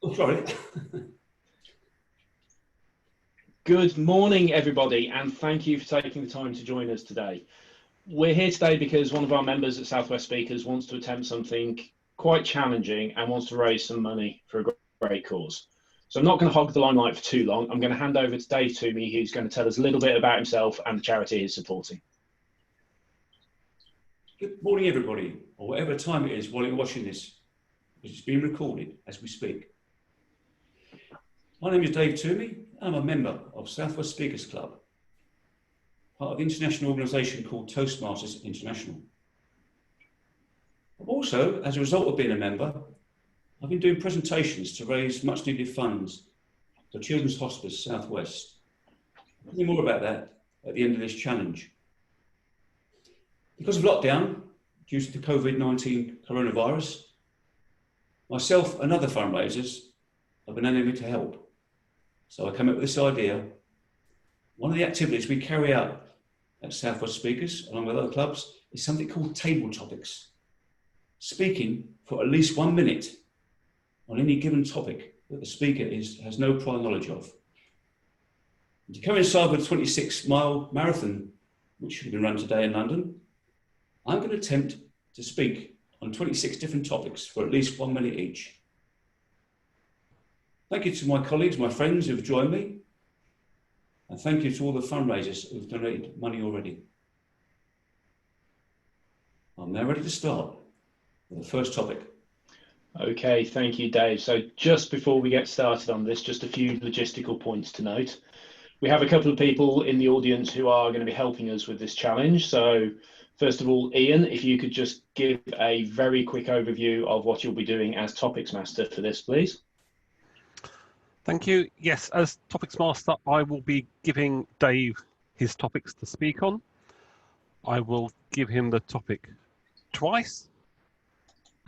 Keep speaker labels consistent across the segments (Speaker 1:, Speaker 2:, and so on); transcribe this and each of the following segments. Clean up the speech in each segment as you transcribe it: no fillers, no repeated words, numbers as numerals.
Speaker 1: Oh, sorry.
Speaker 2: Good morning, everybody, and thank you for taking the time to join us today. We're here today because one of our members at Southwest Speakers wants to attempt something quite challenging and wants to raise some money for a great cause. So I'm not going to hog the limelight for too long. I'm going to hand over to Dave Toomey, who's going to tell us a little bit about himself and the charity he's supporting.
Speaker 1: Good morning, everybody, or whatever time it is while you're watching this, because it's being recorded as we speak. My name is Dave Toomey. I'm a member of Southwest Speakers Club, part of the international organisation called Toastmasters International. Also, as a result of being a member, I've been doing presentations to raise much needed funds for Children's Hospice Southwest. I'll tell you more about that at the end of this challenge. Because of lockdown, due to the COVID-19 coronavirus, myself and other fundraisers have been unable to help. So I came up with this idea. One of the activities we carry out at Southwest Speakers, along with other clubs, is something called Tabletopics. Speaking for at least 1 minute on any given topic that the speaker has no prior knowledge of. And to coincide with the 26-mile marathon, which should have been run today in London, I'm going to attempt to speak on 26 different topics for at least 1 minute each. Thank you to my colleagues, my friends who've joined me, and thank you to all the fundraisers who've donated money already. I'm now ready to start with the first topic.
Speaker 2: Okay, thank you, Dave. So just before we get started on this, just a few logistical points to note. We have a couple of people in the audience who are going to be helping us with this challenge. So first of all, Ian, if you could just give a very quick overview of what you'll be doing as Topics Master for this, please.
Speaker 3: Thank you. Yes, as Topics Master, I will be giving Dave his topics to speak on. I will give him the topic twice,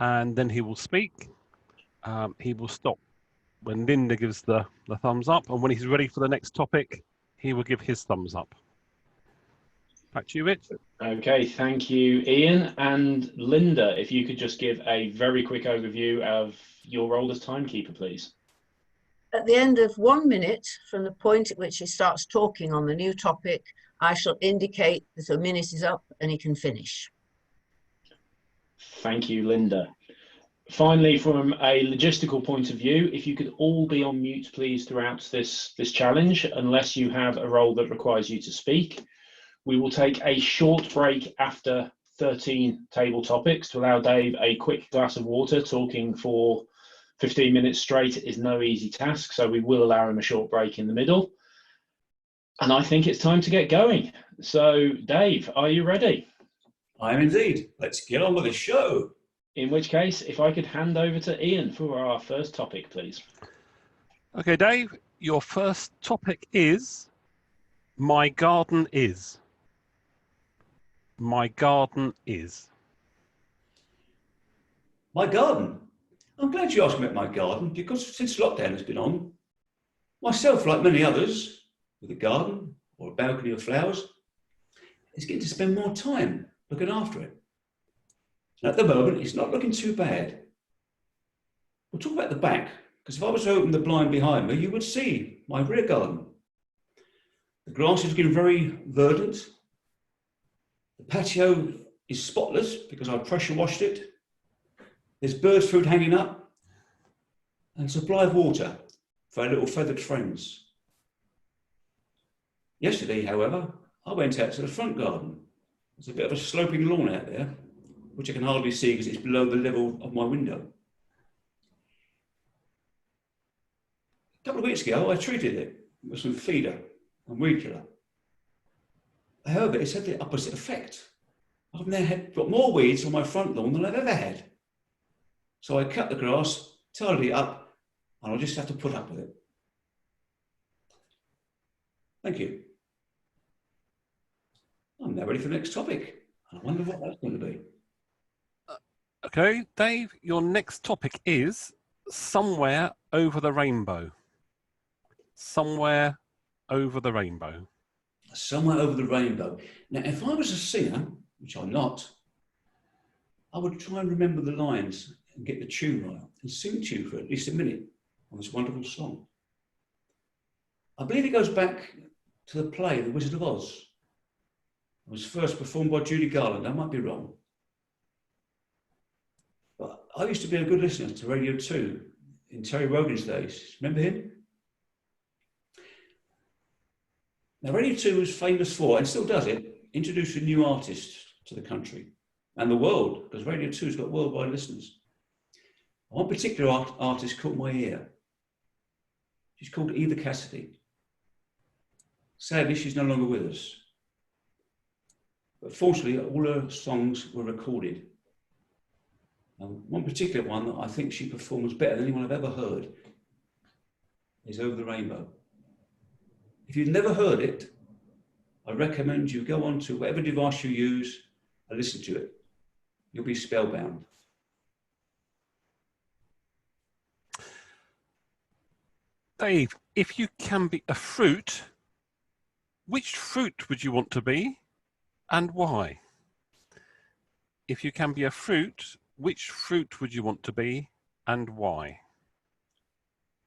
Speaker 3: and then he will speak. He will stop when Linda gives the thumbs up, and when he's ready for the next topic, he will give his thumbs up. Back to you, Rich.
Speaker 2: Okay, thank you, Ian. And Linda, if you could just give a very quick overview of your role as timekeeper, please.
Speaker 4: At the end of 1 minute from the point at which he starts talking on the new topic, I shall indicate that a minute is up and he can finish.
Speaker 2: Thank you, Linda. Finally, from a logistical point of view, if you could all be on mute, please, throughout this challenge, unless you have a role that requires you to speak. We will take a short break after 13 table topics to allow Dave a quick glass of water. Talking for 15 minutes straight is no easy task, so we will allow him a short break in the middle. And I think it's time to get going. So, Dave, are you ready?
Speaker 1: I am indeed. Let's get on with the show.
Speaker 2: In which case, if I could hand over to Ian for our first topic, please.
Speaker 3: Okay, Dave, your first topic is My Garden Is. My garden is.
Speaker 1: My garden. I'm glad you asked me about my garden, because since lockdown has been on, myself, like many others, with a garden or a balcony of flowers, is getting to spend more time looking after it. And at the moment, it's not looking too bad. We'll talk about the back, because if I was to open the blind behind me, you would see my rear garden. The grass is looking very verdant. The patio is spotless because I pressure washed it. There's bird food hanging up and supply of water for our little feathered friends. Yesterday, however, I went out to the front garden. There's a bit of a sloping lawn out there, which I can hardly see because it's below the level of my window. A couple of weeks ago, I treated it with some feeder and weed killer. However, it's had the opposite effect. I've now got more weeds on my front lawn than I've ever had. So I cut the grass, tidied it up, and I'll just have to put up with it. Thank you. I'm now ready for the next topic. I wonder what that's going to be.
Speaker 3: Okay, Dave, your next topic is Somewhere Over the Rainbow. Somewhere Over the Rainbow.
Speaker 1: Somewhere Over the Rainbow. Now, if I was a singer, which I'm not, I would try and remember the lines and get the tune right and sing to you for at least a minute. on this wonderful song. I believe it goes back to the play, The Wizard of Oz. It was first performed by Judy Garland. I might be wrong. But I used to be a good listener to Radio 2 in Terry Wogan's days. Remember him? Now, Radio 2 was famous for, and still does it, introducing new artists to the country and the world, because Radio 2's got worldwide listeners. One particular artist caught my ear. She's called Eva Cassidy. Sadly, she's no longer with us. But fortunately, all her songs were recorded. And one particular one that I think she performs better than anyone I've ever heard is Over the Rainbow. If you've never heard it, I recommend you go on to whatever device you use and listen to it. You'll be spellbound.
Speaker 3: Dave, if you can be a fruit, which fruit would you want to be and why? If you can be a fruit, which fruit would you want to be and why?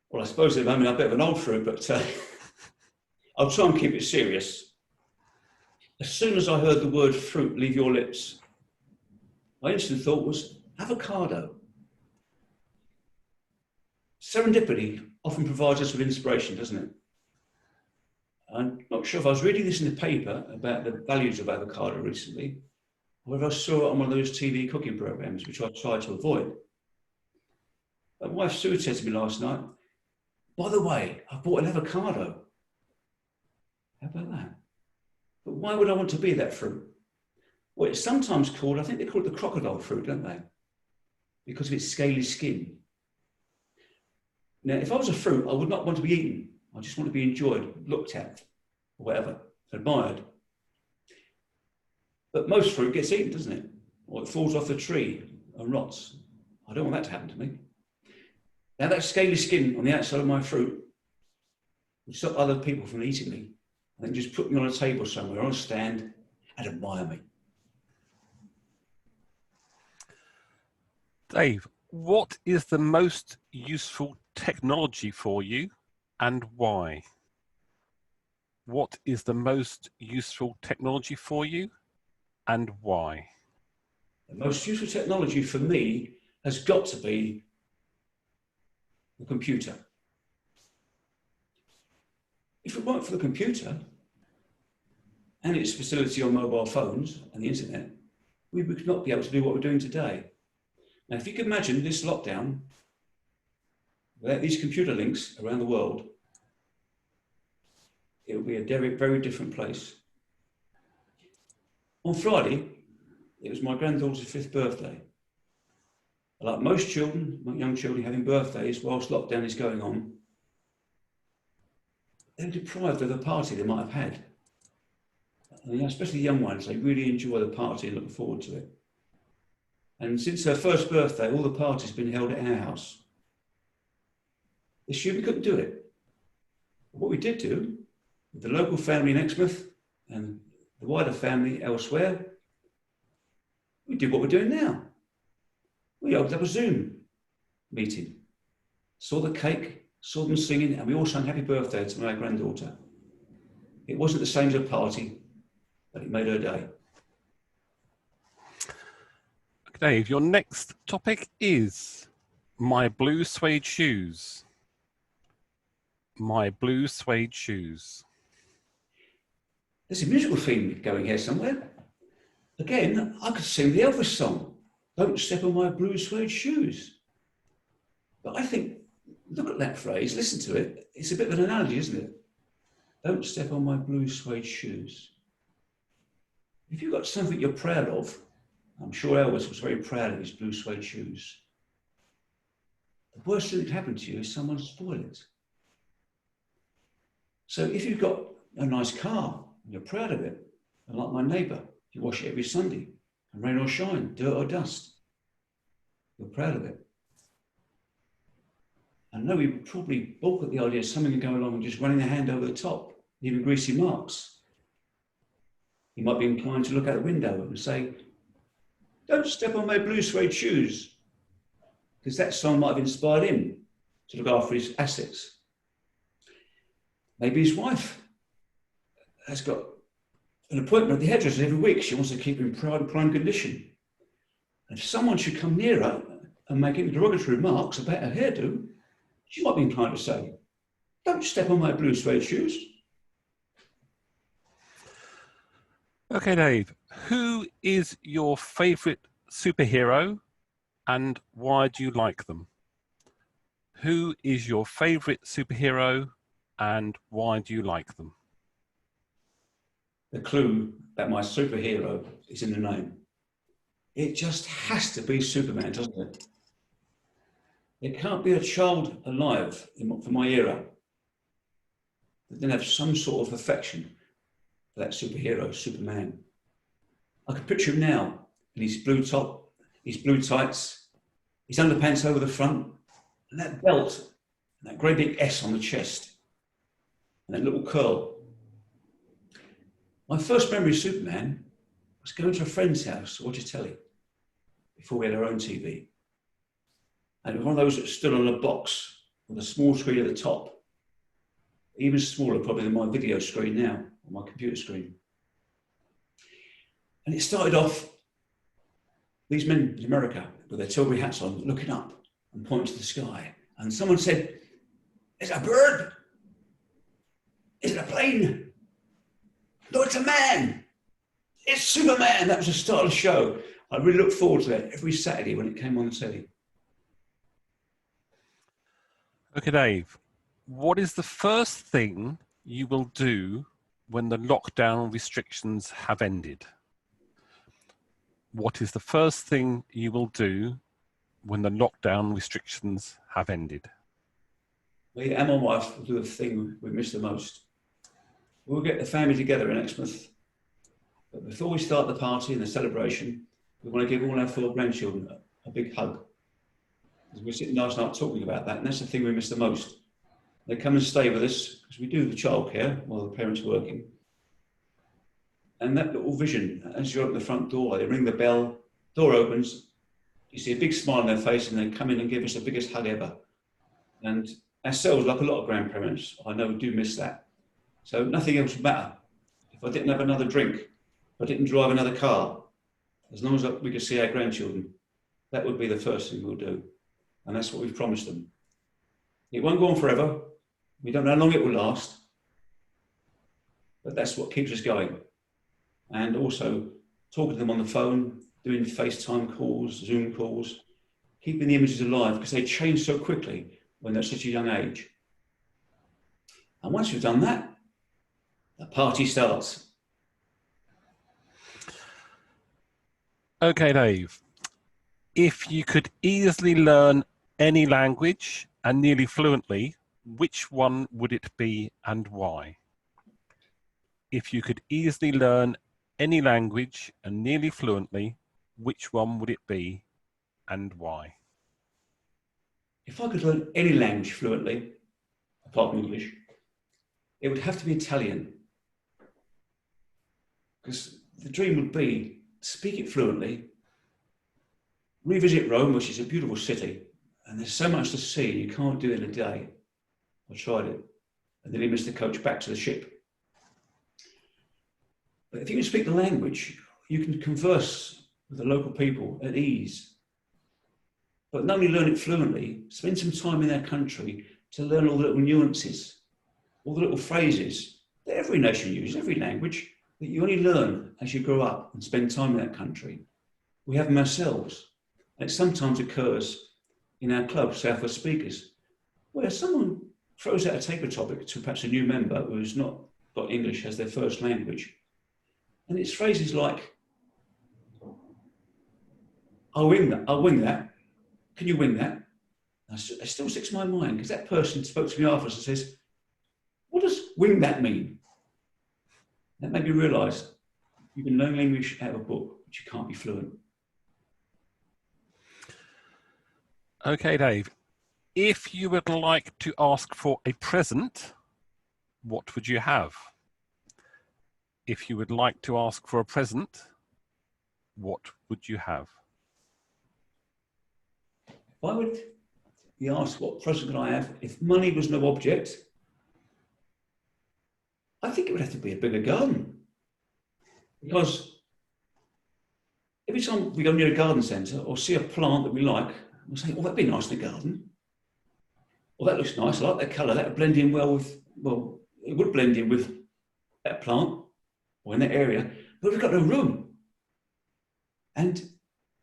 Speaker 1: Well, I suppose at the moment I'm a bit of an old fruit, but I'll try and keep it serious. As soon as I heard the word fruit leave your lips, my instant thought was avocado. Serendipity often provides us with inspiration, doesn't it? I'm not sure if I was reading this in the paper about the values of avocado recently, or whether I saw it on one of those TV cooking programs, which I try to avoid. My wife Sue said to me last night, by the way, I bought an avocado. How about that? But why would I want to be that fruit? Well, it's sometimes called, I think they call it the crocodile fruit, don't they? Because of its scaly skin. Now, if I was a fruit, I would not want to be eaten. I just want to be enjoyed, looked at, or whatever, admired. But most fruit gets eaten, doesn't it? Or it falls off the tree and rots. I don't want that to happen to me. Now, that scaly skin on the outside of my fruit would stop other people from eating me and then just put me on a table somewhere, on a stand, and admire me.
Speaker 3: Dave, what is the most useful technology for you and why? What is the most useful technology for you and why?
Speaker 1: The most useful technology for me has got to be the computer. If it weren't for the computer and its facility on mobile phones and the internet, we would not be able to do what we're doing today. Now, if you can imagine this lockdown, without these computer links around the world, it would be a very, very different place. On Friday, it was my granddaughter's 5th birthday. Like most children, young children having birthdays whilst lockdown is going on, they're deprived of the party they might have had. And especially young ones, they really enjoy the party and look forward to it. And since her first birthday, all the parties have been held at our house. This year we couldn't do it. But what we did do, with the local family in Exmouth and the wider family elsewhere, we did what we're doing now. We opened up a Zoom meeting, saw the cake, saw them singing, and we all sang happy birthday to my granddaughter. It wasn't the same as a party, but it made her day.
Speaker 3: Dave, your next topic is my blue suede shoes. My blue suede shoes.
Speaker 1: There's a musical theme going here somewhere. Again, I could sing the Elvis song, Don't Step on My Blue Suede Shoes. But I think, look at that phrase, listen to it. It's a bit of an analogy, isn't it? Don't step on my blue suede shoes. If you've got something you're proud of, I'm sure Elvis was very proud of his blue suede shoes. The worst thing that could happen to you is someone spoil it. So if you've got a nice car and you're proud of it, and like my neighbour, you wash it every Sunday, and rain or shine, dirt or dust, you're proud of it. I know we would probably balk at the idea of someone going along and just running their hand over the top, leaving greasy marks. You might be inclined to look out the window and say, don't step on my blue suede shoes, because that song might have inspired him to look after his assets. Maybe his wife has got an appointment at the hairdresser every week. She wants to keep him in prime condition. And if someone should come near her and make any derogatory remarks about her hairdo, she might be inclined to say, "Don't step on my blue suede shoes."
Speaker 3: Okay, Dave, who is your favourite superhero and why do you like them? Who is your favourite superhero and why do you like them?
Speaker 1: The clue that my superhero is in the name. It just has to be Superman, doesn't it? There can't be a child alive for my era that didn't have some sort of affection for that superhero, Superman. I can picture him now in his blue top, his blue tights, his underpants over the front, and that belt, and that great big S on the chest, and that little curl. My first memory of Superman was going to a friend's house to watch a telly before we had our own TV. And it was one of those that stood on a box with a small screen at the top, even smaller probably than my video screen now, on my computer screen. And it started off, these men in America with their Tilbury hats on, looking up and pointing to the sky. And someone said, "Is it a bird? Is it a plane? No, it's a man. It's Superman." That was the start of the show. I really looked forward to that every Saturday when it came on the telly.
Speaker 3: Okay, Dave, what is the first thing you will do when the lockdown restrictions have ended? What is the first thing you will do when the lockdown restrictions have ended?
Speaker 1: Me and my wife will do the thing we miss the most. We'll get the family together in Exmouth. But before we start the party and the celebration, we want to give all our 4 grandchildren a big hug. We're sitting last night talking about that, and that's the thing we miss the most. They come and stay with us, because we do the childcare while the parents are working. And that little vision, as you open the front door, they ring the bell, door opens, you see a big smile on their face, and they come in and give us the biggest hug ever. And ourselves, like a lot of grandparents, I know do miss that. So nothing else would matter. If I didn't have another drink, if I didn't drive another car, as long as we could see our grandchildren, that would be the first thing we'll do. And that's what we've promised them. It won't go on forever. We don't know how long it will last. But that's what keeps us going. And also talking to them on the phone, doing FaceTime calls, Zoom calls, keeping the images alive because they change so quickly when they're at such a young age. And once we've done that, the party starts.
Speaker 3: Okay, Dave, if you could easily learn any language and nearly fluently, which one would it be and why? If you could easily learn any language and nearly fluently, which one would it be and why?
Speaker 1: If I could learn any language fluently, apart from English, it would have to be Italian. Because the dream would be to speak it fluently, revisit Rome, which is a beautiful city, and there's so much to see, you can't do it in a day. I tried it, and then he missed the coach back to the ship. But if you can speak the language, you can converse with the local people at ease. But not only learn it fluently, spend some time in their country to learn all the little nuances, all the little phrases that every nation uses, every language, that you only learn as you grow up and spend time in that country. We have them ourselves. And it sometimes occurs in our club, Southwest Speakers, where someone throws out a Tabletopic to perhaps a new member who's not got English as their first language. And it's phrases like, I'll wing that. Can you wing that? It still sticks in my mind because that person spoke to me afterwards and says, what does wing that mean? That made me realise you can learn English out of a book, but you can't be fluent.
Speaker 3: Okay, Dave, if you would like to ask for a present, what would you have? If you would like to ask for a present, what would you have?
Speaker 1: If I would he asked, what present can I have? If money was no object, I think it would have to be a bigger garden. Because every time we go near a garden centre or see a plant that we like, we'll say, oh, that'd be nice in the garden. Well, that looks nice. I like that colour. That would blend in well with, well, it would blend in with that plant or in that area. But we've got no room. And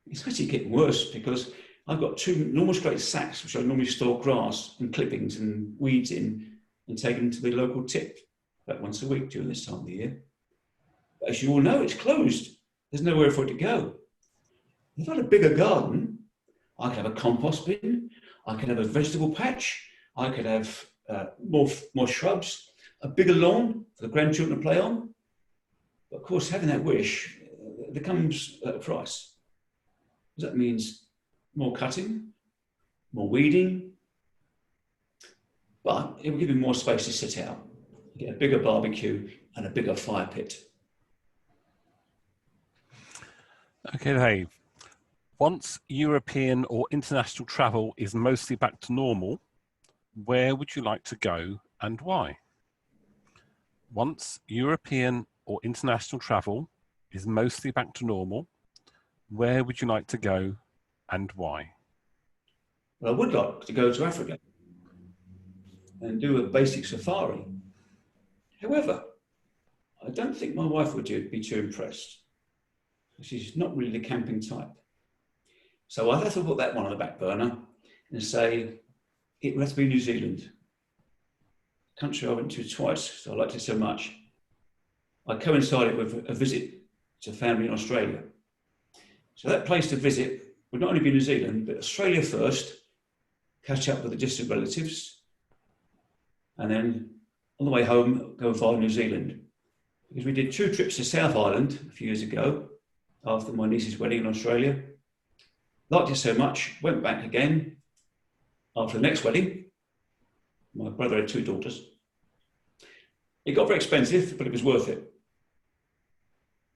Speaker 1: it's actually getting worse because I've got 2 normal straight sacks, which I normally store grass and clippings and weeds in and take them to the local tip about once a week during this time of the year. But as you all know, it's closed. There's nowhere for it to go. If I had a bigger garden, I could have a compost bin, I could have a vegetable patch, I could have more shrubs, a bigger lawn for the grandchildren to play on. But of course, having that wish, there comes at a price. That means more cutting, more weeding, but it will give you more space to sit out, get a bigger barbecue and a bigger fire pit.
Speaker 3: Okay, Dave. Once European or international travel is mostly back to normal, where would you like to go and why? Once European or international travel is mostly back to normal, where would you like to go and why?
Speaker 1: Well, I would like to go to Africa and do a basic safari. However, I don't think my wife would be too impressed. She's not really the camping type. So I'd have to put that one on the back burner and say it would have to be New Zealand. A country I went to twice, so I liked it so much. I coincided with a visit to family in Australia. So that place to visit would not only be New Zealand, but Australia first, catch up with the distant relatives, and then on the way home, go via New Zealand. Because we did 2 trips to South Island a few years ago, after my niece's wedding in Australia. Liked it so much, went back again after the next wedding. My brother had 2 daughters. It got very expensive, but it was worth it.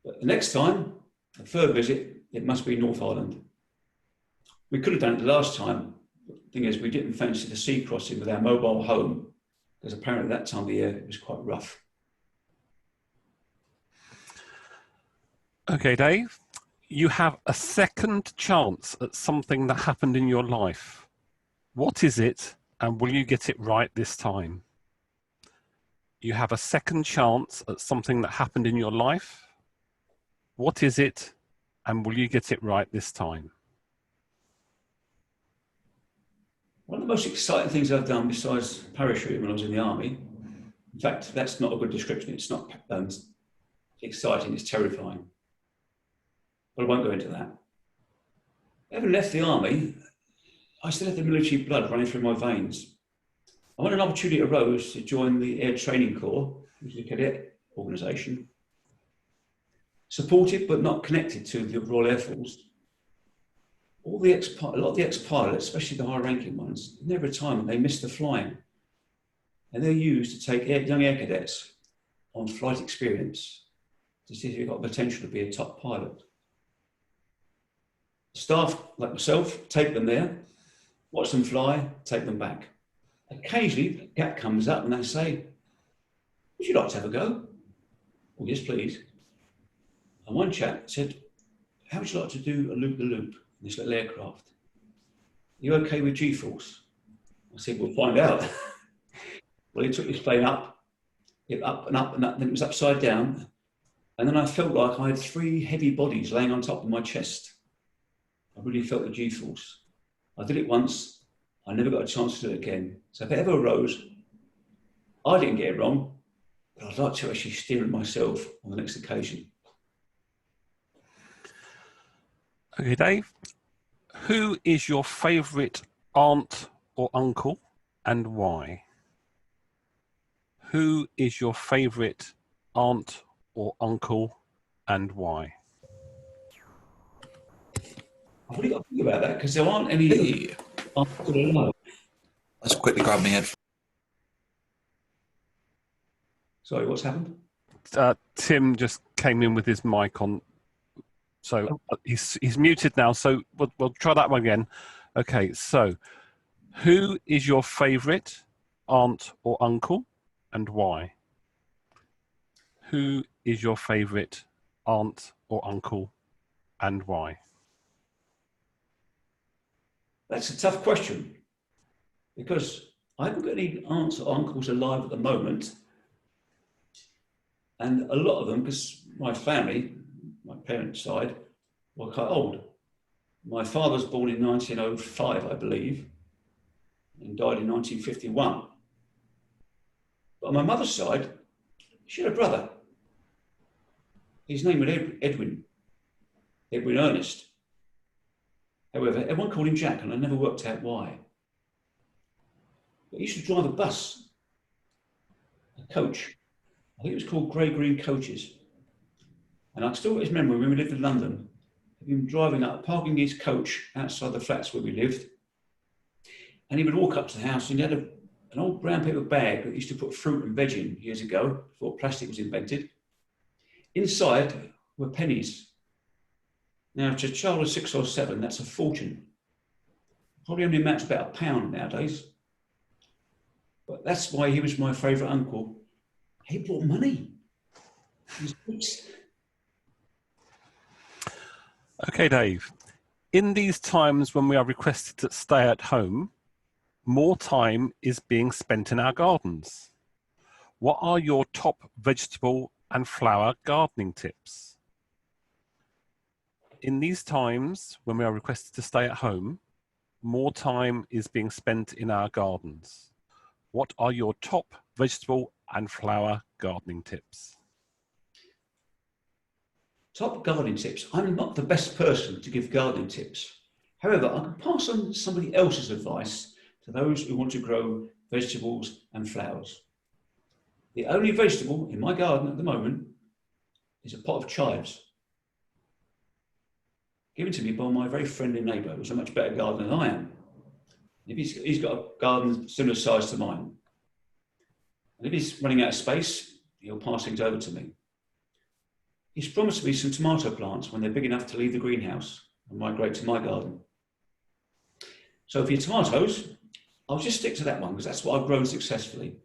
Speaker 1: But the next time, a third visit, it must be North Island. We could have done it the last time. The thing is, we didn't fancy the sea crossing with our mobile home, because apparently that time of the year it was quite rough.
Speaker 3: Okay, Dave, you have a second chance at something that happened in your life. What is it, and will you get it right this time? You have a second chance at something that happened in your life. What is it, and will you get it right this time?
Speaker 1: One of the most exciting things I've done besides parachuting when I was in the army, in fact, that's not a good description. It's not exciting, it's terrifying. But I won't go into that. Having left the army, I still had the military blood running through my veins. And when an opportunity arose to join the Air Training Corps, which is a cadet organisation, supported but not connected to the Royal Air Force, a lot of the ex-pilots, especially the high-ranking ones, in their retirement, they missed the flying. And they're used to take young air cadets on flight experience to see if you've got potential to be a top pilot. Staff, like myself, take them there, watch them fly, take them back. Occasionally, a gap comes up and they say, would you like to have a go? Oh, yes, please. And one chap said, how would you like to do a loop-the-loop in this little aircraft? Are you okay with G-force? I said, we'll find out. Well, he took his plane up and up, then it was upside down. And then I felt like I had 3 heavy bodies laying on top of my chest. I really felt the G-force. I did it once. I never got a chance to do it again. So if it ever arose, I didn't get it wrong, but I'd like to actually steer it myself on the next occasion.
Speaker 3: Okay, Dave, who is your favourite aunt or uncle and why? Who is your favourite aunt or uncle and why?
Speaker 1: I've really got to think about that because there aren't any.
Speaker 5: Let's quickly grab my head.
Speaker 1: Sorry, what's happened?
Speaker 3: Tim just came in with his mic on, so he's muted now. So we'll try that one again. Okay, so Who is your favourite aunt or uncle and why? Who is your favourite aunt or uncle and why?
Speaker 1: That's a tough question because I haven't got any aunts or uncles alive at the moment. And a lot of them, because my family, my parents' side, were quite old. My father was born in 1905, I believe, and died in 1951. But on my mother's side, she had a brother. His name was Edwin Ernest. However, everyone called him Jack, and I never worked out why. But he used to drive a bus, a coach. I think it was called Grey Green Coaches. And I still got his memory when we lived in London, of him driving up, parking his coach outside the flats where we lived. And he would walk up to the house and he had an old brown paper bag that he used to put fruit and veg in years ago, before plastic was invented. Inside were pennies. Now, to a child of 6 or 7, that's a fortune. Probably only amounts to about £1 nowadays. But that's why he was my favourite uncle. He brought money. He was rich.
Speaker 3: Okay, Dave. In these times when we are requested to stay at home, more time is being spent in our gardens. What are your top vegetable and flower gardening tips? In these times when we are requested to stay at home, more time is being spent in our gardens. What are your top vegetable and flower gardening tips?
Speaker 1: Top gardening tips. I'm not the best person to give gardening tips. However, I can pass on somebody else's advice to those who want to grow vegetables and flowers. The only vegetable in my garden at the moment is a pot of chives, given to me by my very friendly neighbour, who's a much better gardener than I am. If he's got a garden similar size to mine. And if he's running out of space, he'll pass things over to me. He's promised me some tomato plants when they're big enough to leave the greenhouse and migrate to my garden. So for your tomatoes, I'll just stick to that one because that's what I've grown successfully.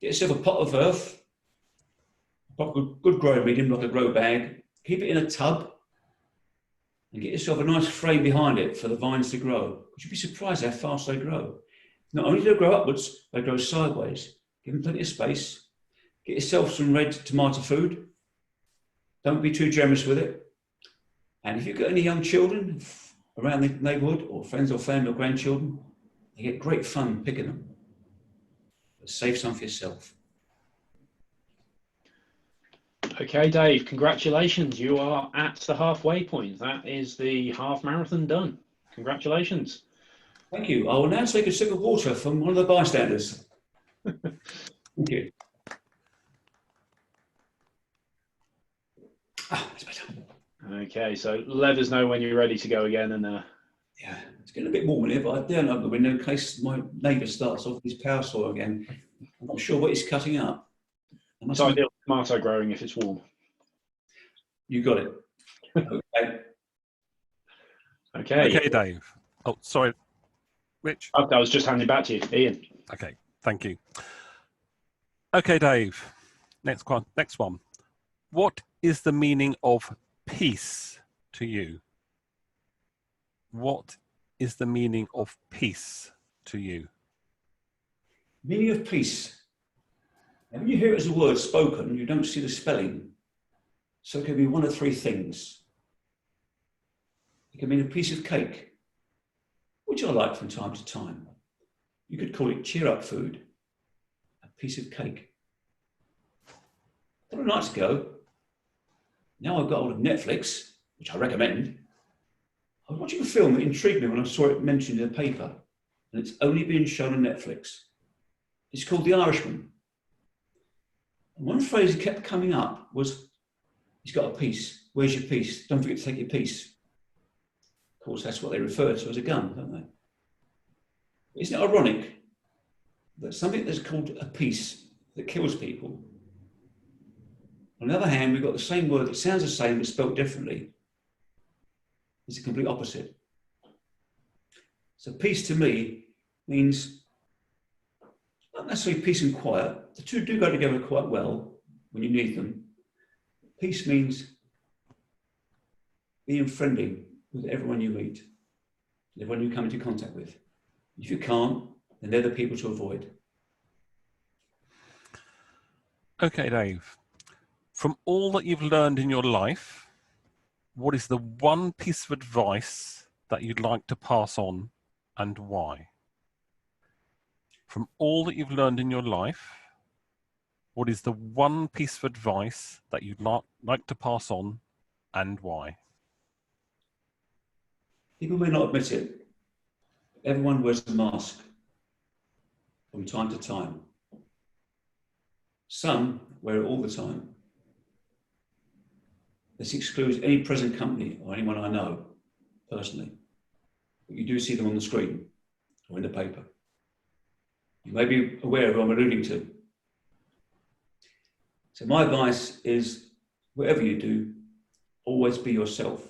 Speaker 1: Get yourself a pot of earth, a good growing medium like a grow bag, keep it in a tub and get yourself a nice frame behind it for the vines to grow. You'd be surprised how fast they grow. Not only do they grow upwards, they grow sideways. Give them plenty of space. Get yourself some red tomato food. Don't be too generous with it. And if you've got any young children around the neighbourhood, or friends or family or grandchildren, you get great fun picking them. But save some for yourself.
Speaker 2: Okay, Dave, congratulations. You are at the halfway point. That is the half marathon done. Congratulations.
Speaker 1: Thank you. I will now take a sip of water from one of the bystanders. Thank you. That's better.
Speaker 2: Okay, so let us know when you're ready to go again. And
Speaker 1: yeah, it's getting a bit warm in here, but I dare open the window in case my neighbour starts off his power saw again. I'm not sure what he's cutting up.
Speaker 2: it's ideal for tomato growing if it's warm.
Speaker 1: You got it. Okay.
Speaker 2: Okay,
Speaker 3: Dave. Oh, sorry, Rich.
Speaker 2: I was just handing back to you, Ian.
Speaker 3: Okay, thank you. Okay, Dave. Next one. What is the meaning of peace to you? What is the meaning of peace to you?
Speaker 1: Meaning of peace. Now, when you hear it as a word spoken, you don't see the spelling. So it can be one of three things. It can mean a piece of cake, which I like from time to time. You could call it cheer up food, a piece of cake. A couple of nights ago, now I've got hold of Netflix, which I recommend. I was watching a film that intrigued me when I saw it mentioned in the paper, and it's only been shown on Netflix. It's called The Irishman. And one phrase that kept coming up was, he's got a piece. Where's your piece? Don't forget to take your piece. Of course, that's what they refer to as a gun, don't they? Isn't it ironic that something that's called a piece that kills people, on the other hand, we've got the same word that sounds the same but spelled differently. It's the complete opposite. So peace to me means not necessarily peace and quiet. The two do go together quite well when you need them. Peace means being friendly with everyone you meet, everyone you come into contact with. If you can't, then they're the people to avoid.
Speaker 3: Okay, Dave. From all that you've learned in your life, what is the one piece of advice that you'd like to pass on and why? From all that you've learned in your life, what is the one piece of advice that you'd like to pass on and why?
Speaker 1: People may not admit it. Everyone wears a mask from time to time. Some wear it all the time. This excludes any present company or anyone I know personally. But you do see them on the screen or in the paper. You may be aware of who I'm alluding to. So my advice is, whatever you do, always be yourself.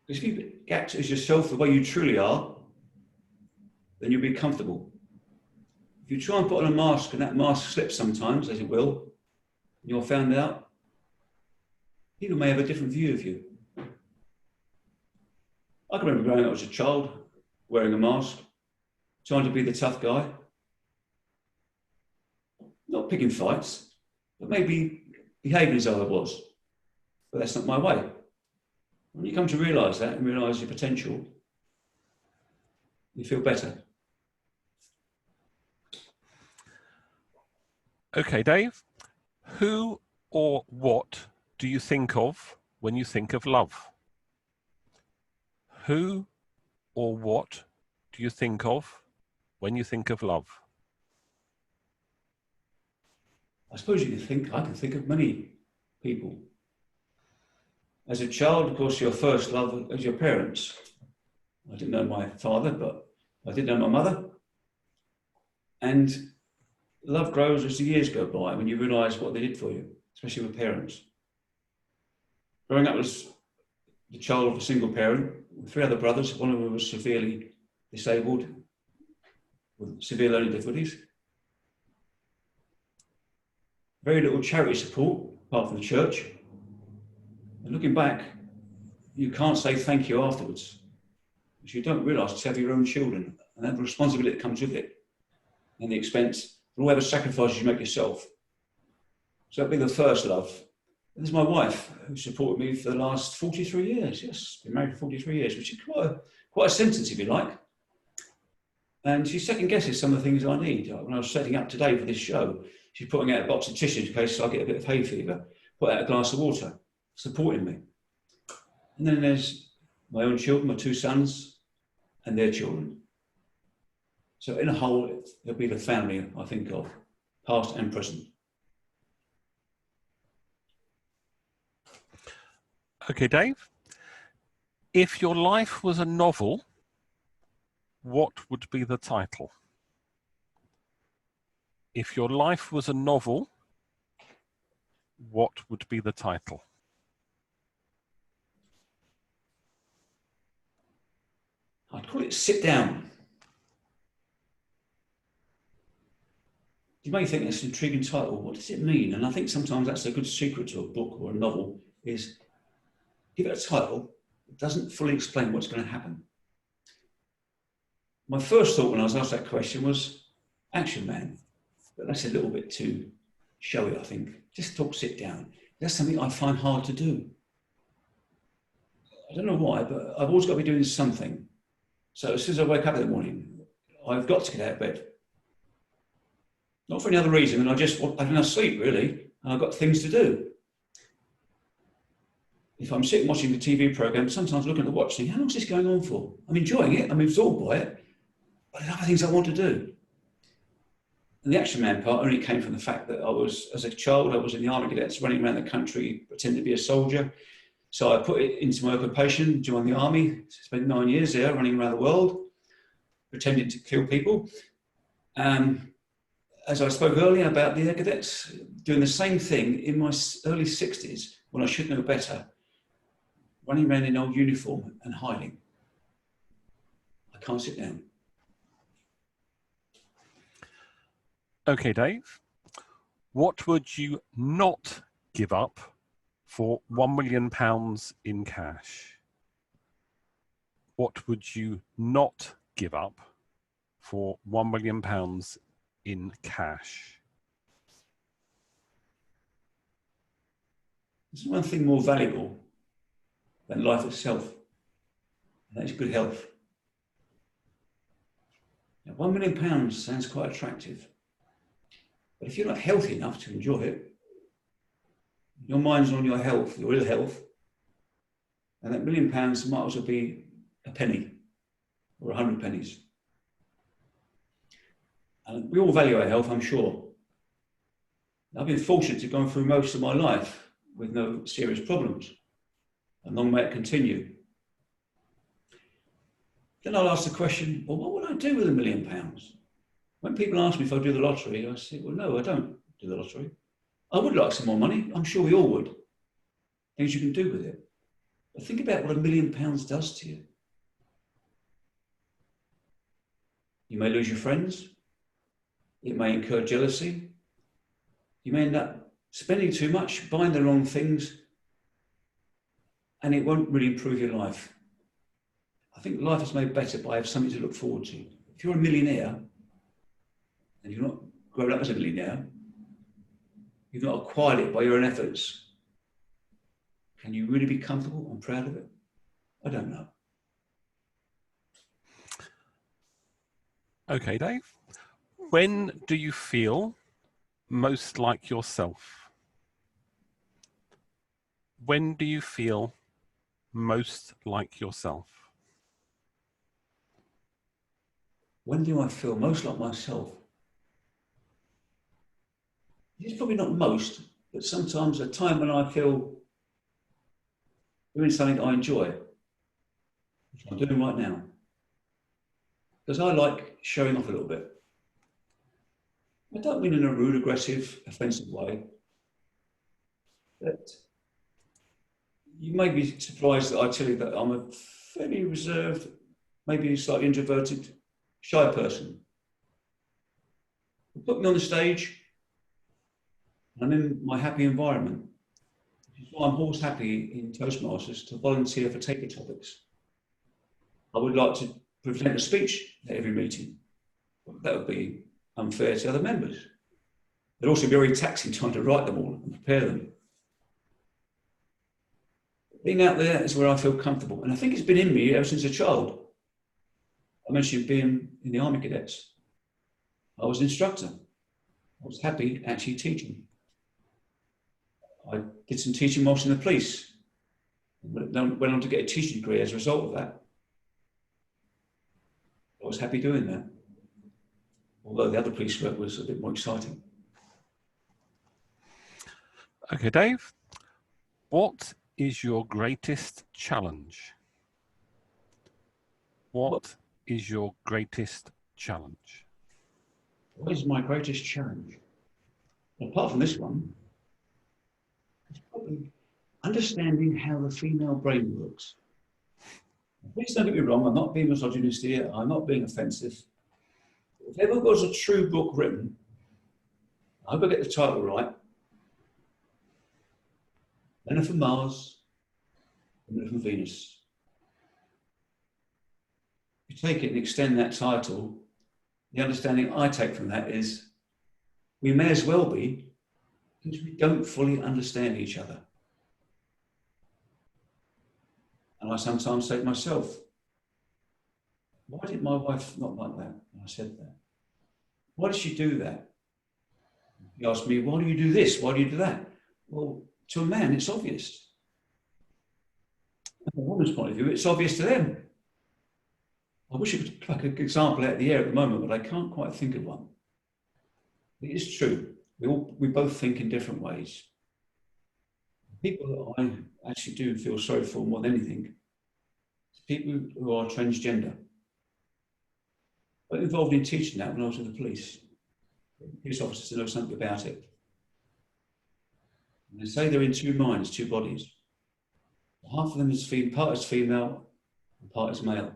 Speaker 1: Because if you act as yourself the way you truly are, then you'll be comfortable. If you try and put on a mask and that mask slips sometimes, as it will, and you're found out, people may have a different view of you. I can remember growing up as a child, wearing a mask, trying to be the tough guy. Not picking fights, but maybe behaving as though I was. But that's not my way. When you come to realise that and realise your potential, you feel better.
Speaker 3: Okay, Dave. Who or what do you think of when you think of love? Who or what do you think of when you think of love?
Speaker 1: I suppose I can think of many people. As a child, of course, your first love is your parents. I didn't know my father, but I did know my mother. And love grows as the years go by when you realise what they did for you, especially with parents. Growing up as the child of a single parent, with 3 other brothers, one of them was severely disabled with severe learning difficulties. Very little charity support, apart from the church. And looking back, you can't say thank you afterwards, because you don't realise to have your own children and have the responsibility that comes with it, and the expense, and all the sacrifices you make yourself. So that'd be the first love. And there's my wife, who supported me for the last 43 years. Yes, been married for 43 years, which is quite a sentence, if you like. And she second guesses some of the things I need. When I was setting up today for this show, she's putting out a box of tissues in case I get a bit of hay fever, put out a glass of water, supporting me. And then there's my own children, my 2 sons, and their children. So in a whole, it'll be the family I think of, past and present.
Speaker 3: Okay, Dave. If your life was a novel, what would be the title? If your life was a novel, what would be the title?
Speaker 1: I'd call it Sit Down. You may think that's an intriguing title. What does it mean? And I think sometimes that's a good secret to a book or a novel, is give it a title, it doesn't fully explain what's going to happen. My first thought when I was asked that question was Action Man, but that's a little bit too showy, I think. Just talk Sit Down. That's something I find hard to do. I don't know why, but I've always got to be doing something. So as soon as I wake up in the morning, I've got to get out of bed. Not for any other reason than I just want enough sleep, really, and I've got things to do. If I'm sitting watching the TV programme, sometimes looking at the watch, thinking, how long is this going on for? I'm enjoying it, I'm absorbed by it, but there's other things I want to do. And the Action Man part only came from the fact that as a child, I was in the Army Cadets running around the country, pretending to be a soldier. So I put it into my occupation, joined the Army, spent 9 years there running around the world, pretending to kill people. As I spoke earlier about the Air Cadets, doing the same thing in my early 60s, when I should know better, running around in old uniform and hiding. can't sit down.
Speaker 3: Okay, Dave. What would you not give up for £1 million in cash? What would you not give up for £1 million in cash?
Speaker 1: There's one thing more valuable than life itself, and that is good health. Now, £1 million sounds quite attractive, but if you're not healthy enough to enjoy it, your mind's on your health, your ill health, and that £1 million might as well be a penny or 100 pennies. And we all value our health, I'm sure. I've been fortunate to go through most of my life with no serious problems, and long may it continue. Then I'll ask the question, well, what would I do with £1 million? When people ask me if I do the lottery, I say, well, no, I don't do the lottery. I would like some more money. I'm sure we all would. Things you can do with it. But think about what £1 million does to you. You may lose your friends. It may incur jealousy. You may end up spending too much, buying the wrong things, and it won't really improve your life. I think life is made better by having something to look forward to. If you're a millionaire, and you're not grown up as a millionaire, you've not acquired it by your own efforts, can you really be comfortable and proud of it? I don't know.
Speaker 3: Okay, Dave. When do you feel most like yourself? When do you feel most like yourself?
Speaker 1: When do I feel most like myself? It's probably not most, but sometimes a time when I feel doing something I enjoy, which I'm doing right now. Because I like showing off a little bit. I don't mean in a rude, aggressive, offensive way. But you may be surprised that I tell you that I'm a fairly reserved, maybe slightly introverted, shy person. Put me on the stage, I'm in my happy environment. Which is why I'm always happy in Toastmasters to volunteer for Tabletopics. I would like to present a speech at every meeting. That would be unfair to other members. It'd also be very taxing trying to write them all and prepare them. Being out there is where I feel comfortable. And I think it's been in me ever since a child. I mentioned being in the Army Cadets. I was an instructor. I was happy actually teaching. I did some teaching whilst in the police. Went on to get a teaching degree as a result of that. I was happy doing that. Although the other police work was a bit more exciting.
Speaker 3: Okay, Dave. What is your greatest challenge? What is your greatest challenge?
Speaker 1: What is my greatest challenge? Apart from this one, it's probably understanding how the female brain works. Please don't get me wrong, I'm not being misogynist here, I'm not being offensive. If ever was a true book written, I hope I get the title right. Men are from Mars, women are from Venus. If you take it and extend that title, the understanding I take from that is we may as well be because we don't fully understand each other. And I sometimes say to myself, why did my wife not like that? And I said that. Why did she do that? He asked me, why do you do this? Why do you do that? Well, to a man, it's obvious. From a woman's point of view, it's obvious to them. I wish I could pluck an example out of the air at the moment, but I can't quite think of one. It is true. We both think in different ways. People that I actually do feel sorry for more than anything is people who are transgender. I got involved in teaching that when I was with the police. Police officers to know something about it. And they say they're in two minds, two bodies. Half of them is part is female and part is male.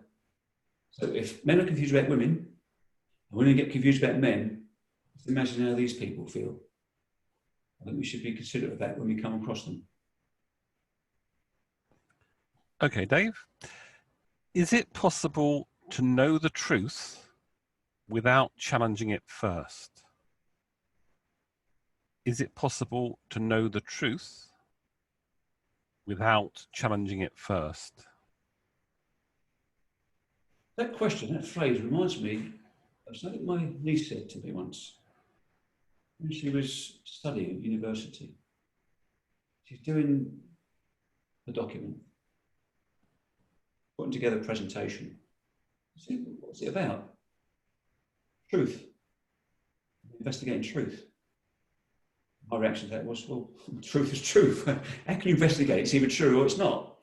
Speaker 1: So if men are confused about women, and women get confused about men, just imagine how these people feel. I think we should be considerate of that when we come across them.
Speaker 3: Okay, Dave. Is it possible to know the truth without challenging it first? Is it possible to know the truth without challenging it first?
Speaker 1: That question, that phrase reminds me of something my niece said to me once when she was studying at university. She's doing a document, putting together a presentation. I said, what's it about? Truth. Investigating truth. My reaction to that was, well, truth is truth. How can you investigate? It's either true or it's not.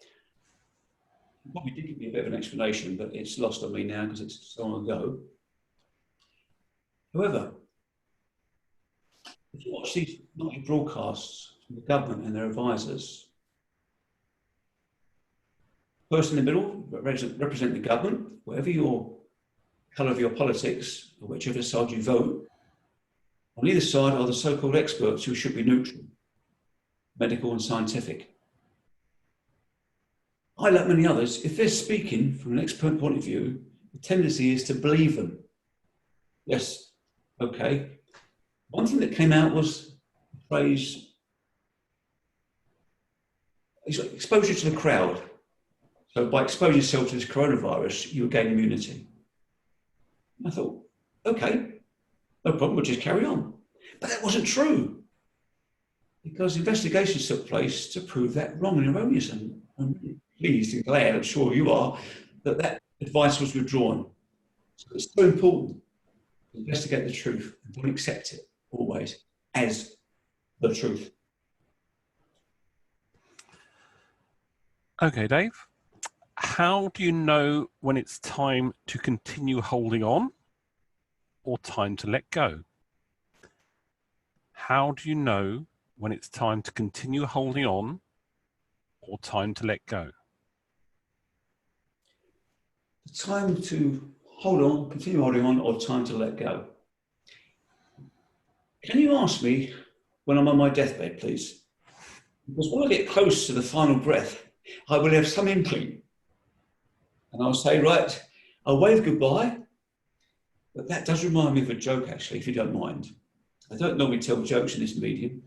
Speaker 1: Probably did give me a bit of an explanation, but it's lost on me now because it's so long ago. However, if you watch these nightly broadcasts from the government and their advisors, the person in the middle represent the government, whatever your colour of your politics, or whichever side you vote. On either side are the so-called experts who should be neutral, medical and scientific. I, like many others, if they're speaking from an expert point of view, the tendency is to believe them. Yes, okay. One thing that came out was the phrase exposure to the crowd. So by exposing yourself to this coronavirus, you gain immunity. I thought, okay, no problem, we'll just carry on. But that wasn't true, because investigations took place to prove that wrong and erroneous. And I'm pleased and glad, I'm sure you are, that that advice was withdrawn. So it's so important to investigate the truth and don't accept it always as the truth.
Speaker 3: Okay, Dave. How do you know when it's time to continue holding on or time to let go? How do you know when it's time to continue holding on or time to let go?
Speaker 1: The time to hold on, continue holding on, or time to let go. Can you ask me when I'm on my deathbed, please? Because when I get close to the final breath, I will have some inkling. And I'll say, right, I'll wave goodbye. But that does remind me of a joke, actually, if you don't mind. I don't normally tell jokes in this medium.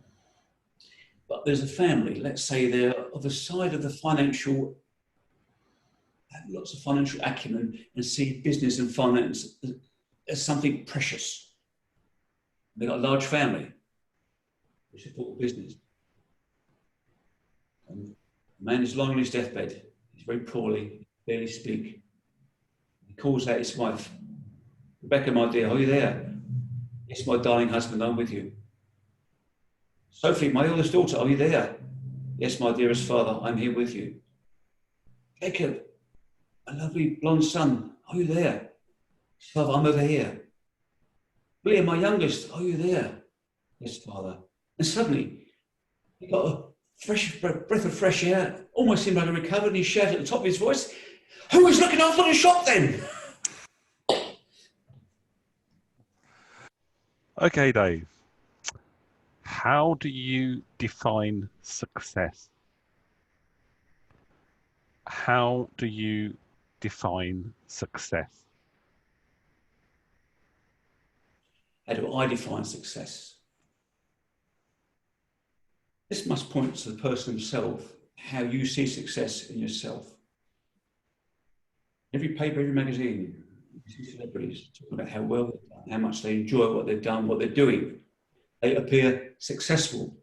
Speaker 1: But there's a family, let's say they're of the side of the financial, have lots of financial acumen and see business and finance as something precious. They've got a large family who support business. And the man is lying on his deathbed. He's very poorly, barely speak. He calls out his wife, Rebecca, my dear, are you there? Yes, my darling husband, I'm with you. Sophie, my eldest daughter, are you there? Yes, my dearest father, I'm here with you. Jacob, my lovely blonde son, are you there? Father, I'm over here. William, my youngest, are you there? Yes, father. And suddenly, he got a fresh breath of fresh air, almost seemed like he recovered, and he shouted at the top of his voice, who is looking after the shop then?
Speaker 3: Okay, Dave. How do you define success? How do you define success?
Speaker 1: How do I define success? This must point to the person himself, how you see success in yourself. Every paper, every magazine, you see celebrities talking about how well they've done, how much they enjoy what they've done, what they're doing. They appear successful.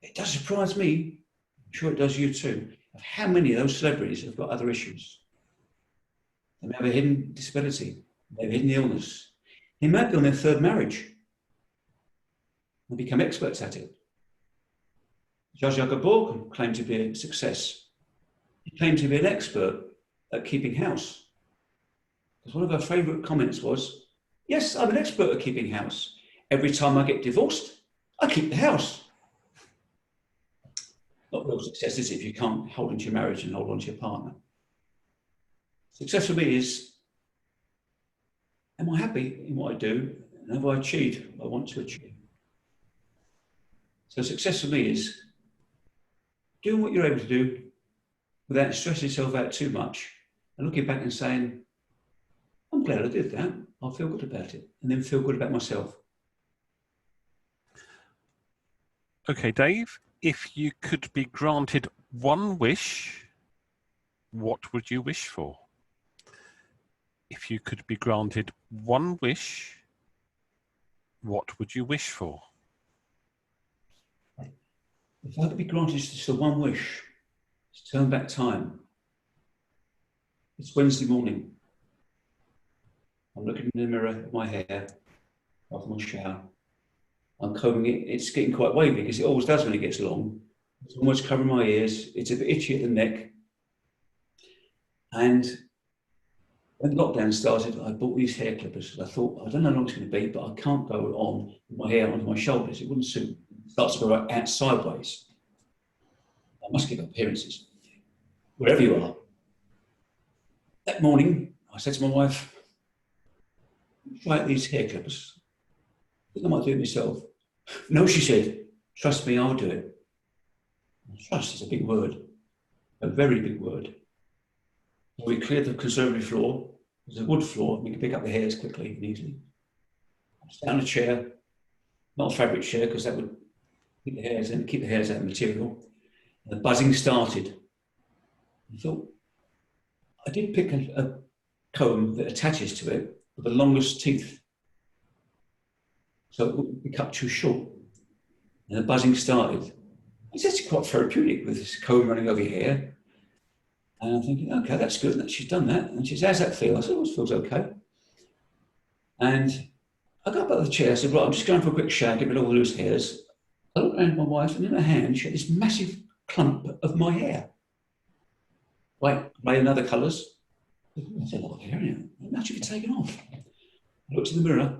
Speaker 1: It does surprise me, I'm sure it does you too, of how many of those celebrities have got other issues. They may have a hidden disability, they have a hidden illness. They might be on their third marriage. They become experts at it. Zsa Zsa Gabor claimed to be a success. He claimed to be an expert at keeping house. Because one of her favourite comments was, yes, I'm an expert at keeping house. Every time I get divorced, I keep the house. Not real success, is it, if you can't hold on to your marriage and hold on to your partner? Success for me is am I happy in what I do? And have I achieved what I want to achieve? So success for me is doing what you're able to do without stressing yourself out too much, and looking back and saying, I'm glad I did that. I'll feel good about it, and then feel good about myself.
Speaker 3: Okay, Dave, if you could be granted one wish, what would you wish for? If you could be granted one wish, what would you wish for?
Speaker 1: If I could be granted just the one wish, to turn back time, it's Wednesday morning. I'm looking in the mirror at my hair after my shower. I'm combing it. It's getting quite wavy, because it always does when it gets long. It's almost covering my ears. It's a bit itchy at the neck. And when lockdown started, I bought these hair clippers. I thought, I don't know how long it's going to be, but I can't go on with my hair onto my shoulders. It wouldn't suit. It starts to go out sideways. I must give appearances. Wherever you are. That morning, I said to my wife, try out these hair clippers. I think I might do it myself. No, she said, trust me, I'll do it. Trust is a big word, a very big word. So we cleared the conservatory floor. There's a wood floor. We can pick up the hairs quickly and easily. I sat on a chair, not a fabric chair, because that would keep the hairs in, keep the hairs out of the material. And the buzzing started. I thought, I did pick a comb that attaches to it with the longest teeth, so it wouldn't be cut too short. And the buzzing started. It's actually quite therapeutic with this comb running over your hair. And I'm thinking, okay, that's good. And she's done that. And she says, how's that feel? I said, well, it feels okay. And I got up out of the chair. I said, right, I'm just going for a quick shower, get rid of all the loose hairs. I looked around at my wife, and in her hand, she had this massive clump of my hair. Right, grey and other colours. That's a lot of hair, isn't it? That should be taken off. I looked in the mirror,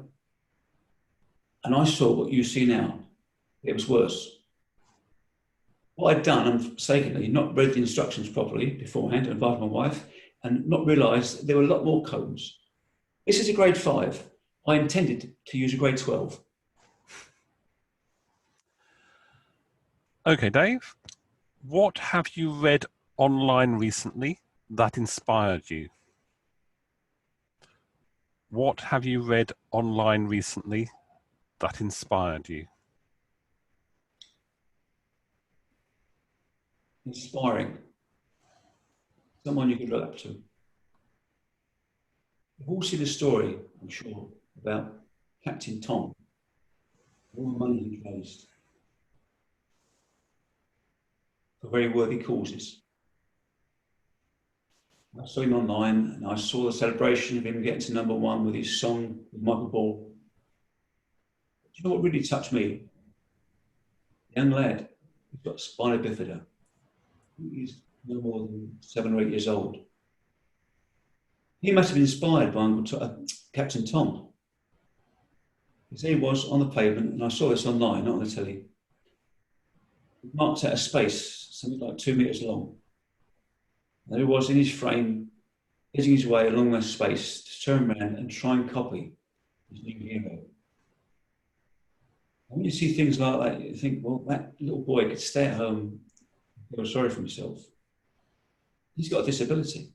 Speaker 1: and I saw what you see now. It was worse. What I'd done, unmistakably, not read the instructions properly beforehand, invited my wife, and not realised there were a lot more combs. This is a grade 5. I intended to use a grade 12.
Speaker 3: Okay, Dave, what have you read online recently that inspired you? What have you read online recently that inspired you?
Speaker 1: Inspiring. Someone you could look up to. You've all seen a story, I'm sure, about Captain Tom, all the money he raised for very worthy causes. I saw him online, and I saw the celebration of him getting to #1 with his song with Michael Ball. Do you know what really touched me? A young lad who's got spina bifida. He's no more than 7 or 8 years old. He must have been inspired by Captain Tom. Because he was on the pavement, and I saw this online, not on the telly. He marked out a space, something like 2 meters long. And there he was in his frame, getting his way along that space to turn around and try and copy his new hero. And when you see things like that, you think, well, that little boy could stay at home and feel sorry for himself. He's got a disability.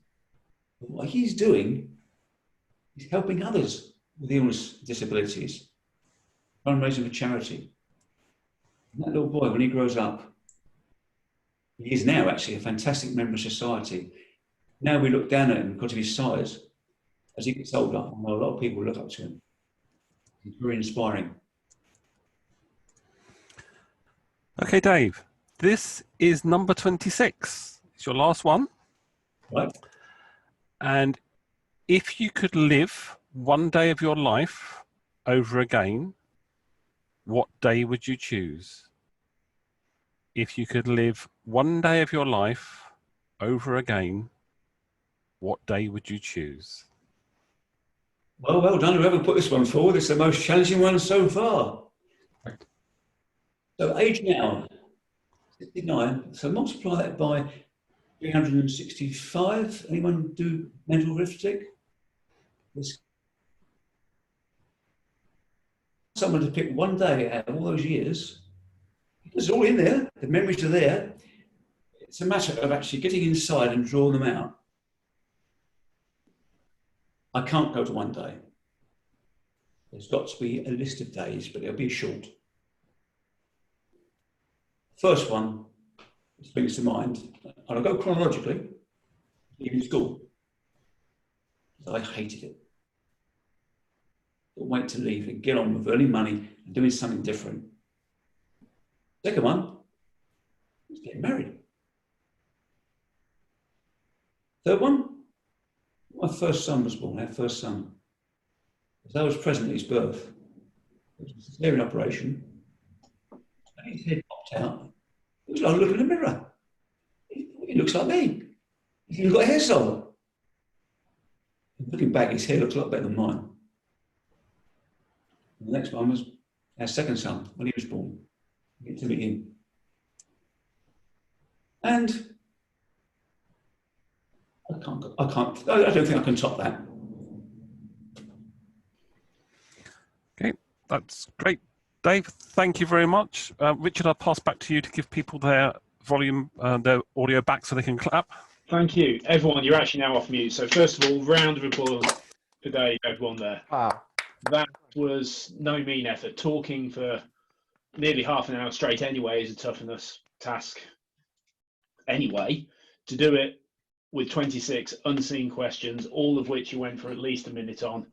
Speaker 1: But what he's doing is helping others with illness and disabilities, fundraising for charity. And that little boy, when he grows up, he is now actually a fantastic member of society. Now we look down at him because of his size. As he gets older, I know a lot of people look up to him. He's very inspiring.
Speaker 3: Okay, Dave, this is number 26. It's your last one.
Speaker 1: Right?
Speaker 3: And if you could live one day of your life over again, what day would you choose? If you could live one day of your life over again, what day would you choose?
Speaker 1: Well, well done, whoever put this one forward. It's the most challenging one so far. So age now, 69. So multiply that by 365. Anyone do mental arithmetic? someone to pick one day out of all those years, it's all in there, the memories are there. It's a matter of actually getting inside and drawing them out. I can't go to one day. There's got to be a list of days, but it'll be short. First one, which brings to mind, and I'll go chronologically, leaving school. I hated it. Couldn't wait to leave and get on with earning money and doing something different. Second one was getting married. Third one, my first son was born, our first son. As I was present at his birth, it was a cesarean operation, and his head popped out. It was like looking in the mirror. He looks like me. He's even got a hair salon. Looking back, his hair looks a lot better than mine. And the next one was our second son, when he was born. I get to meet him. And I don't think I can top that.
Speaker 3: Okay, that's great. Dave, thank you very much. Richard, I'll pass back to you to give people their volume, their audio back so they can clap.
Speaker 2: Thank you. Everyone, you're actually now off mute. So first of all, round of applause for Dave, everyone there.
Speaker 5: Wow.
Speaker 2: That was no mean effort. Talking for nearly half an hour straight anyway is a tough enough task. Anyway, to do it with 26 unseen questions, all of which you went for at least a minute on,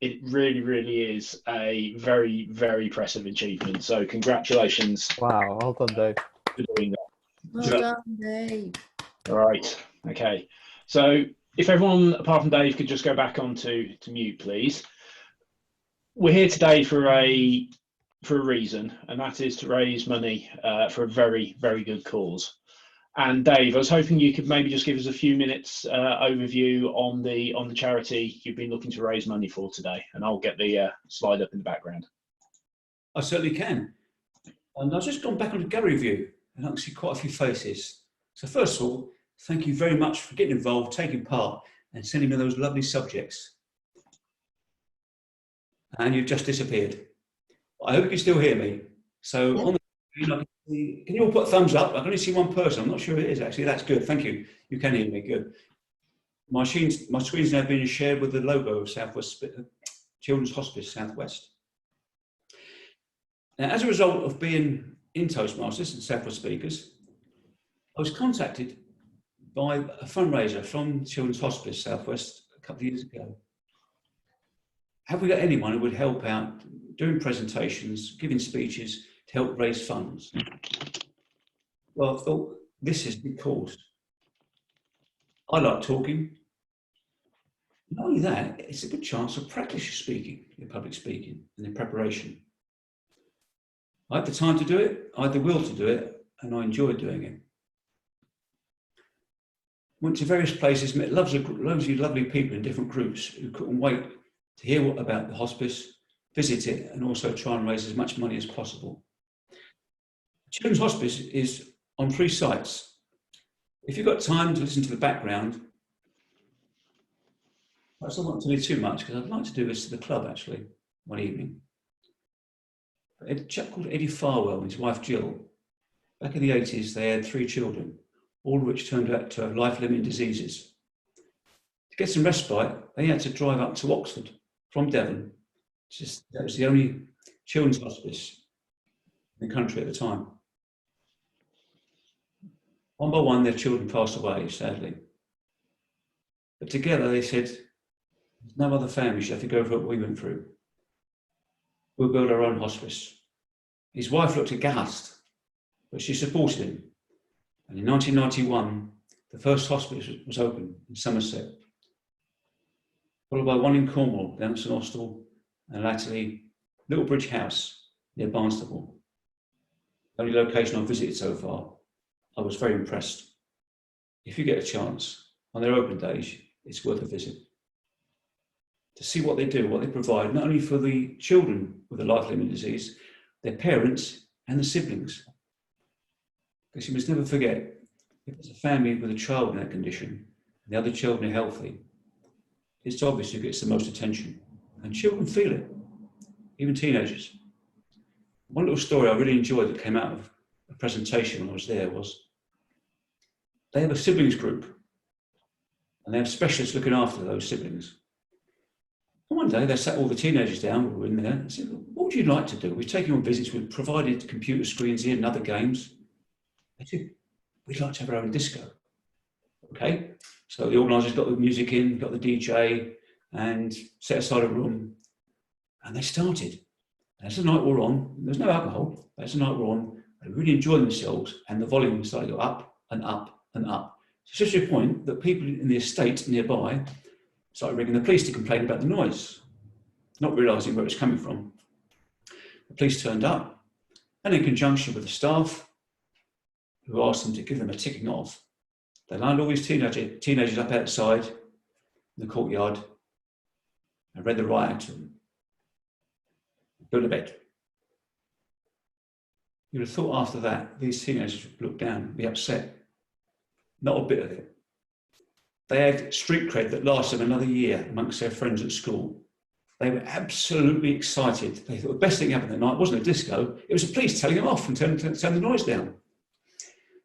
Speaker 2: it really, really is a very, very impressive achievement. So congratulations.
Speaker 5: Wow, well done, Dave.
Speaker 2: For doing that.
Speaker 4: Well done, Dave.
Speaker 2: All right. Okay. So if everyone apart from Dave could just go back onto mute, please. We're here today for a reason, and that is to raise money for a very, very good cause. And Dave, I was hoping you could maybe just give us a few minutes overview on the charity you've been looking to raise money for today, and I'll get the slide up in the background.
Speaker 1: I certainly can. And I've just gone back on the gallery view, and I can see quite a few faces. So first of all, thank you very much for getting involved, taking part, and sending me those lovely subjects. And you've just disappeared. I hope you can still hear me. So on the screen, I can see, can you all put thumbs up? I can only see one person. I'm not sure who it is actually. That's good. Thank you. You can hear me. Good. My screen's now being shared with the logo of Southwest Children's Hospice Southwest. Now, as a result of being in Toastmasters and Southwest Speakers, I was contacted by a fundraiser from Children's Hospice Southwest a couple of years ago. Have we got anyone who would help out doing presentations, giving speeches to help raise funds? Well, I thought this is because I like talking. Not only that, it's a good chance to practice your speaking, your public speaking, and your preparation. I had the time to do it, I had the will to do it, and I enjoyed doing it. Went to various places, met loads of lovely people in different groups who couldn't wait to hear about the hospice, visit it, and also try and raise as much money as possible. Children's Hospice is on 3 sites. If you've got time to listen to the background, I don't want to do too much because I'd like to do this to the club actually one evening. A chap called Eddie Farwell and his wife Jill, back in the 80s, they had 3 children, all of which turned out to have life-limiting diseases. To get some respite, they had to drive up to Oxford from Devon. That was the only children's hospice in the country at the time. One by one, their children passed away, sadly. But together they said, no other family should have to go through what we went through. We'll build our own hospice. His wife looked aghast, but she supported him. And in 1991, the first hospice was opened in Somerset, followed by one in Cornwall, down at St Austell, and latterly Littlebridge House near Barnstaple. The only location I've visited so far. I was very impressed. If you get a chance, on their open days, it's worth a visit. To see what they do, what they provide, not only for the children with a life-limiting disease, their parents and the siblings. Because you must never forget, if there's a family with a child in that condition, and the other children are healthy, it's obvious who gets the most attention. And children feel it. even teenagers. One little story I really enjoyed that came out of a presentation when I was there was they have a siblings group and they have specialists looking after those siblings. And one day they sat all the teenagers down, we were in there, and said, what would you like to do? We've taken you on visits, we've provided computer screens here and other games. They said, we'd like to have our own disco. Okay, so the organisers got the music in, got the DJ, and set aside a room, and they started. As the night wore on, there's no alcohol, as the night wore on, they really enjoyed themselves, and the volume started to go up and up and up. So it's just a point that people in the estate nearby started ringing the police to complain about the noise, not realising where it was coming from. The police turned up, and in conjunction with the staff, who asked them to give them a ticking off, they lined all these teenagers up outside in the courtyard and read the riot act to them. Built a bed. You'd have thought after that, these teenagers would look down and be upset. Not a bit of it. They had street cred that lasted another year amongst their friends at school. They were absolutely excited. They thought the best thing happened that night wasn't a disco, it was the police telling them off and turn the noise down.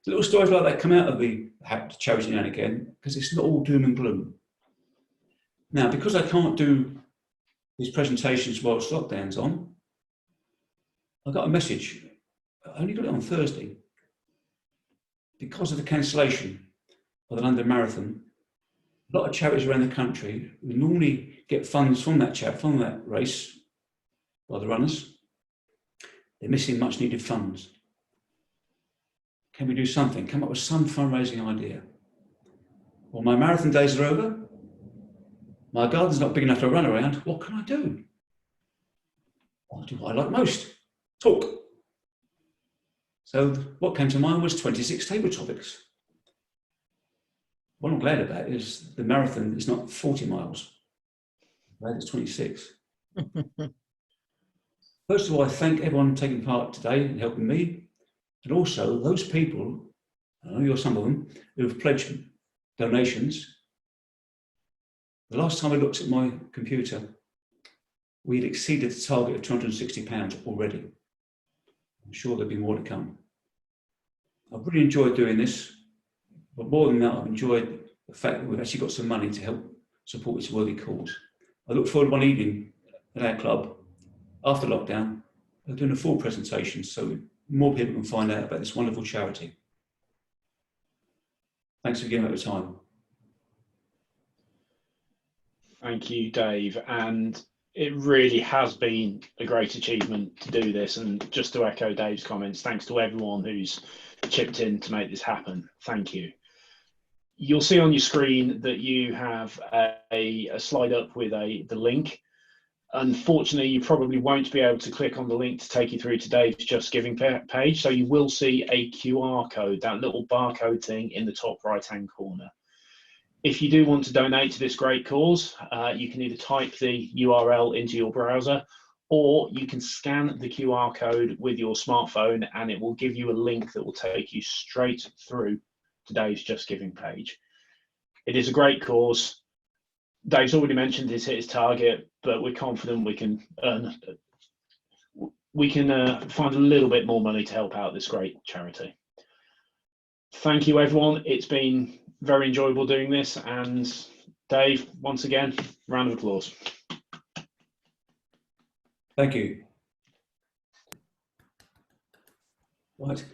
Speaker 1: Little stories like that come out of the charity now and again, because it's not all doom and gloom. Now, because I can't do these presentations whilst lockdown's on, I got a message. I only got it on Thursday. Because of the cancellation of the London Marathon, a lot of charities around the country who normally get funds from that race by the runners, they're missing much needed funds. Can we do something? Come up with some fundraising idea. Well, my marathon days are over. My garden's not big enough to run around. What can I do? I'll do what I like most, talk. So what came to mind was 26 Tabletopics. What I'm glad about is the marathon is not 40 miles. I'm glad it's 26. First of all, I thank everyone taking part today and helping me. And also those people, I know you're some of them, who have pledged donations. The last time I looked at my computer, we had exceeded the target of £260 already. I'm sure there'll be more to come. I've really enjoyed doing this, but more than that, I've enjoyed the fact that we've actually got some money to help support this worthy cause. I look forward to one evening at our club, after lockdown, of doing a full presentation so more people can find out about this wonderful charity. Thanks for giving up your time.
Speaker 2: Thank you, Dave. And it really has been a great achievement to do this. And just to echo Dave's comments, thanks to everyone who's chipped in to make this happen. Thank you. You'll see on your screen that you have a slide up with the link. Unfortunately, you probably won't be able to click on the link to take you through to Dave's Just Giving page. So you will see a QR code, that little barcode thing in the top right-hand corner. If you do want to donate to this great cause, you can either type the URL into your browser, or you can scan the QR code with your smartphone and it will give you a link that will take you straight through to Dave's Just Giving page. It is a great cause. Dave's already mentioned he's hit his target, but we're confident we can find a little bit more money to help out this great charity. Thank you, everyone. It's been very enjoyable doing this, and Dave, once again, round of applause.
Speaker 1: Thank you. Right,